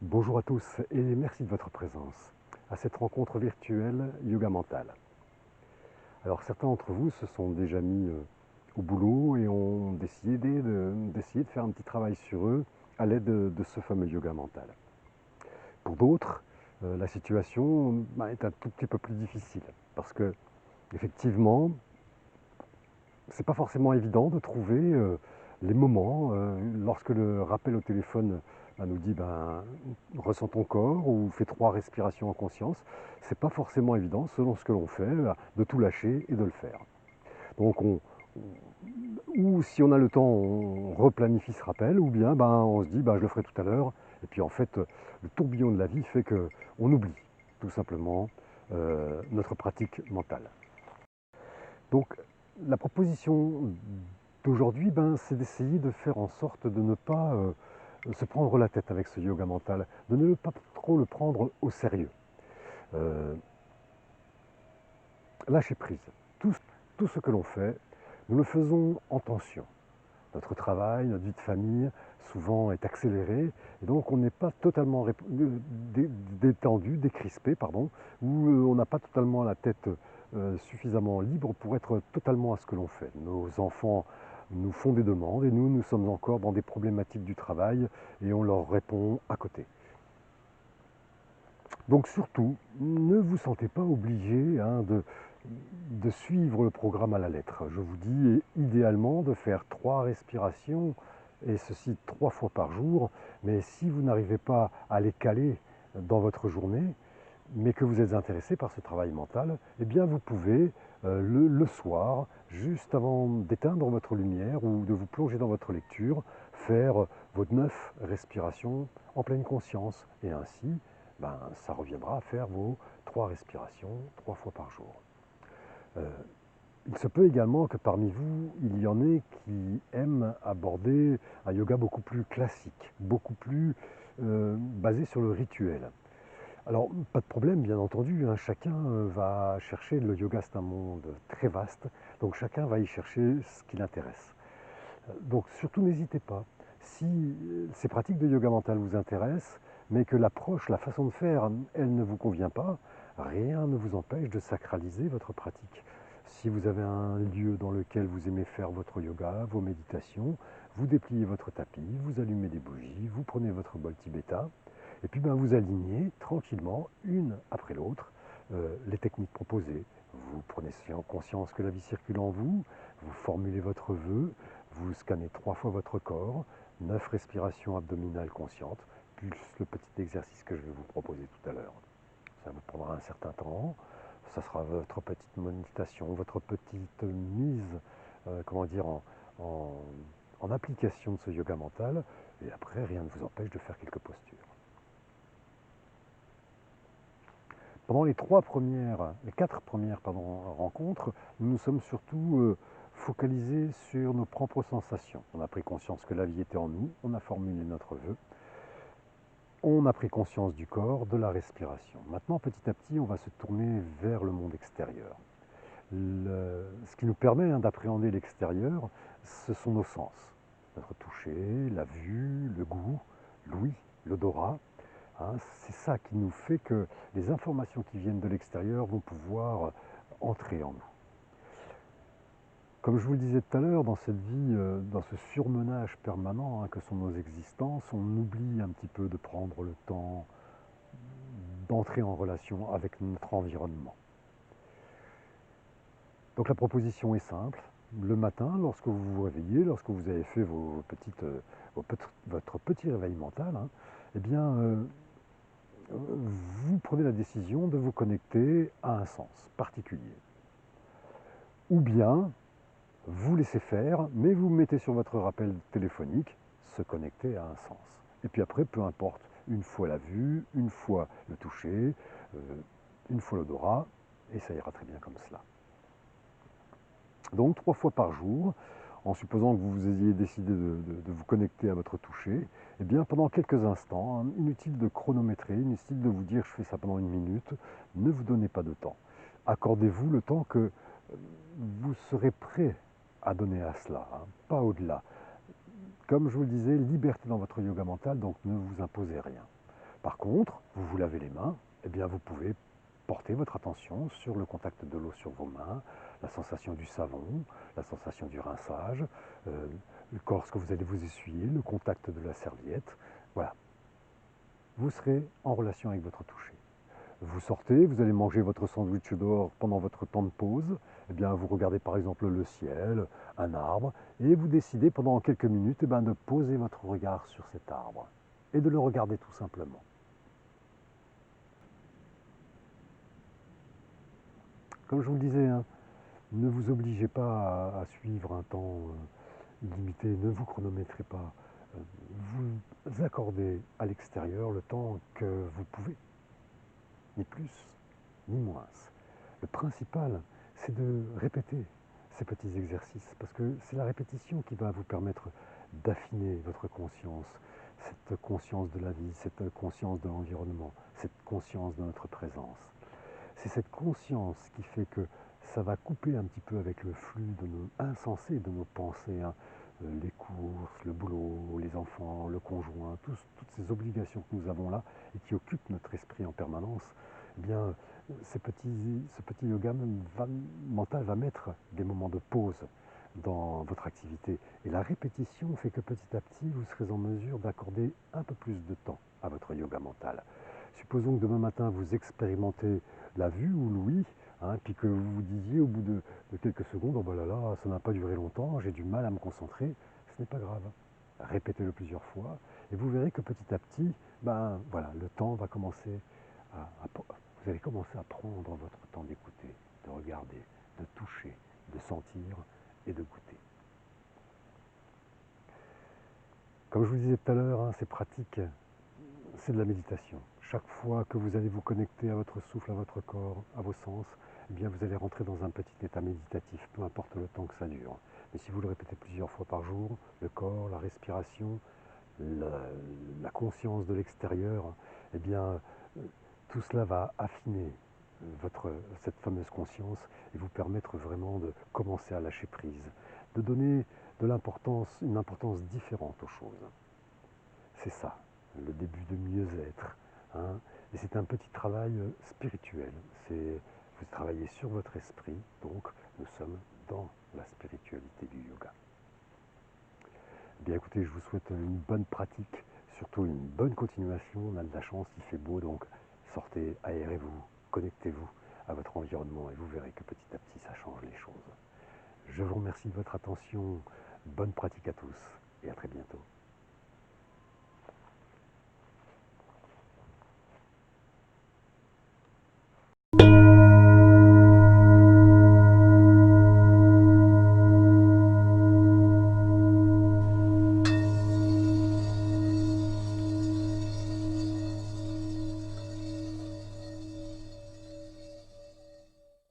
Bonjour à tous et merci de votre présence à cette rencontre virtuelle Yoga Mental. Alors certains d'entre vous se sont déjà mis au boulot et ont d'essayer de faire un petit travail sur eux à l'aide de ce fameux Yoga Mental. Pour d'autres, la situation est un tout petit peu plus difficile parce que effectivement, c'est pas forcément évident de trouver les moments lorsque le rappel au téléphone nous dit ressens ton corps ou fais 3 respirations en conscience. C'est pas forcément évident selon ce que l'on fait de tout lâcher et de le faire. Donc ou si on a le temps, on replanifie ce rappel, ou bien on se dit je le ferai tout à l'heure. Et puis en fait, le tourbillon de la vie fait qu'on oublie tout simplement notre pratique mentale. Donc la proposition d'aujourd'hui, c'est d'essayer de faire en sorte de ne pas se prendre la tête avec ce yoga mental, de ne pas trop le prendre au sérieux. Euh, Lâcher prise. Tout ce que l'on fait, nous le faisons en tension. Notre travail, notre vie de famille, souvent est accéléré, et donc on n'est pas totalement détendu, décrispé, ou on n'a pas totalement la tête suffisamment libre pour être totalement à ce que l'on fait. Nos enfants nous font des demandes et nous sommes encore dans des problématiques du travail et on leur répond à côté. Donc surtout, ne vous sentez pas obligé de suivre le programme à la lettre. Je vous dis idéalement de faire 3 respirations, et ceci 3 fois par jour, mais si vous n'arrivez pas à les caler dans votre journée, mais que vous êtes intéressé par ce travail mental, eh bien vous pouvez le soir, juste avant d'éteindre votre lumière ou de vous plonger dans votre lecture, faire vos 9 respirations en pleine conscience. Et ainsi, ça reviendra à faire vos 3 respirations 3 fois par jour. Il se peut également que parmi vous, il y en ait qui aiment aborder un yoga beaucoup plus classique, beaucoup plus basé sur le rituel. Alors, pas de problème, bien entendu, chacun va chercher, le yoga c'est un monde très vaste, donc chacun va y chercher ce qui l'intéresse. Donc surtout n'hésitez pas, si ces pratiques de yoga mental vous intéressent, mais que l'approche, la façon de faire, elle ne vous convient pas, rien ne vous empêche de sacraliser votre pratique. Si vous avez un lieu dans lequel vous aimez faire votre yoga, vos méditations, vous dépliez votre tapis, vous allumez des bougies, vous prenez votre bol tibétain, et puis vous alignez tranquillement, une après l'autre, les techniques proposées. Vous prenez conscience que la vie circule en vous, vous formulez votre vœu, vous scannez 3 fois votre corps, 9 respirations abdominales conscientes, plus le petit exercice que je vais vous proposer tout à l'heure. Ça vous prendra un certain temps, ça sera votre petite méditation, votre petite mise en, en application de ce yoga mental, et après rien ne vous empêche de faire quelques postures. Pendant les 4 premières rencontres, nous nous sommes surtout focalisés sur nos propres sensations. On a pris conscience que la vie était en nous, on a formulé notre vœu, on a pris conscience du corps, de la respiration. Maintenant, petit à petit, on va se tourner vers le monde extérieur. Ce qui nous permet d'appréhender l'extérieur, ce sont nos sens. Notre toucher, la vue, le goût, l'ouïe, l'odorat. C'est ça qui nous fait que les informations qui viennent de l'extérieur vont pouvoir entrer en nous. Comme je vous le disais tout à l'heure, dans cette vie, dans ce surmenage permanent que sont nos existences, on oublie un petit peu de prendre le temps d'entrer en relation avec notre environnement. Donc la proposition est simple. Le matin, lorsque vous vous réveillez, lorsque vous avez fait votre petit réveil mental, eh bien, vous prenez la décision de vous connecter à un sens particulier. Ou bien, vous laissez faire, mais vous mettez sur votre rappel téléphonique, se connecter à un sens. Et puis après, peu importe, une fois la vue, une fois le toucher, une fois l'odorat, et ça ira très bien comme cela. Donc 3 fois par jour, en supposant que vous ayez décidé de vous connecter à votre toucher, eh bien pendant quelques instants, inutile de chronométrer, inutile de vous dire je fais ça pendant 1 minute, ne vous donnez pas de temps. Accordez-vous le temps que vous serez prêt à donner à cela, pas au-delà. Comme je vous le disais, liberté dans votre yoga mental, donc ne vous imposez rien. Par contre, vous vous lavez les mains, eh bien vous pouvez porter votre attention sur le contact de l'eau sur vos mains, la sensation du savon, la sensation du rinçage, lorsque vous allez vous essuyer, le contact de la serviette. Voilà, vous serez en relation avec votre toucher. Vous sortez, vous allez manger votre sandwich dehors pendant votre temps de pause, eh bien vous regardez par exemple le ciel, un arbre, et vous décidez pendant quelques minutes de poser votre regard sur cet arbre et de le regarder tout simplement. Comme je vous le disais, hein, ne vous obligez pas à suivre un temps illimité, ne vous chronométrez pas. Vous accordez à l'extérieur le temps que vous pouvez, ni plus, ni moins. Le principal, c'est de répéter ces petits exercices, parce que c'est la répétition qui va vous permettre d'affiner votre conscience, cette conscience de la vie, cette conscience de l'environnement, cette conscience de notre présence. C'est cette conscience qui fait que ça va couper un petit peu avec le flux de nos insensés de nos pensées, hein. Les courses, le boulot, les enfants, le conjoint, toutes ces obligations que nous avons là et qui occupent notre esprit en permanence. Eh bien, ce petit yoga mental va mettre des moments de pause dans votre activité. Et la répétition fait que petit à petit, vous serez en mesure d'accorder un peu plus de temps à votre yoga mental. Supposons que demain matin, vous expérimentez la vue ou l'ouïe, hein, puis que vous vous disiez au bout de quelques secondes, oh ben là, ça n'a pas duré longtemps, j'ai du mal à me concentrer, ce n'est pas grave. Répétez-le plusieurs fois, et vous verrez que petit à petit, voilà, le temps va commencer vous allez commencer à prendre votre temps d'écouter, de regarder, de toucher, de sentir et de goûter. Comme je vous disais tout à l'heure, hein, ces pratiques, c'est de la méditation. Chaque fois que vous allez vous connecter à votre souffle, à votre corps, à vos sens, eh bien vous allez rentrer dans un petit état méditatif, peu importe le temps que ça dure. Mais si vous le répétez plusieurs fois par jour, le corps, la respiration, la conscience de l'extérieur, eh bien tout cela va affiner cette fameuse conscience et vous permettre vraiment de commencer à lâcher prise, de donner de l'importance, une importance différente aux choses. C'est ça, le début de mieux-être, hein. Et c'est un petit travail spirituel. Vous travaillez sur votre esprit, donc nous sommes dans la spiritualité du yoga. Bien écoutez, je vous souhaite une bonne pratique, surtout une bonne continuation. On a de la chance, il fait beau, donc sortez, aérez-vous, connectez-vous à votre environnement et vous verrez que petit à petit ça change les choses. Je vous remercie de votre attention, bonne pratique à tous et à très bientôt.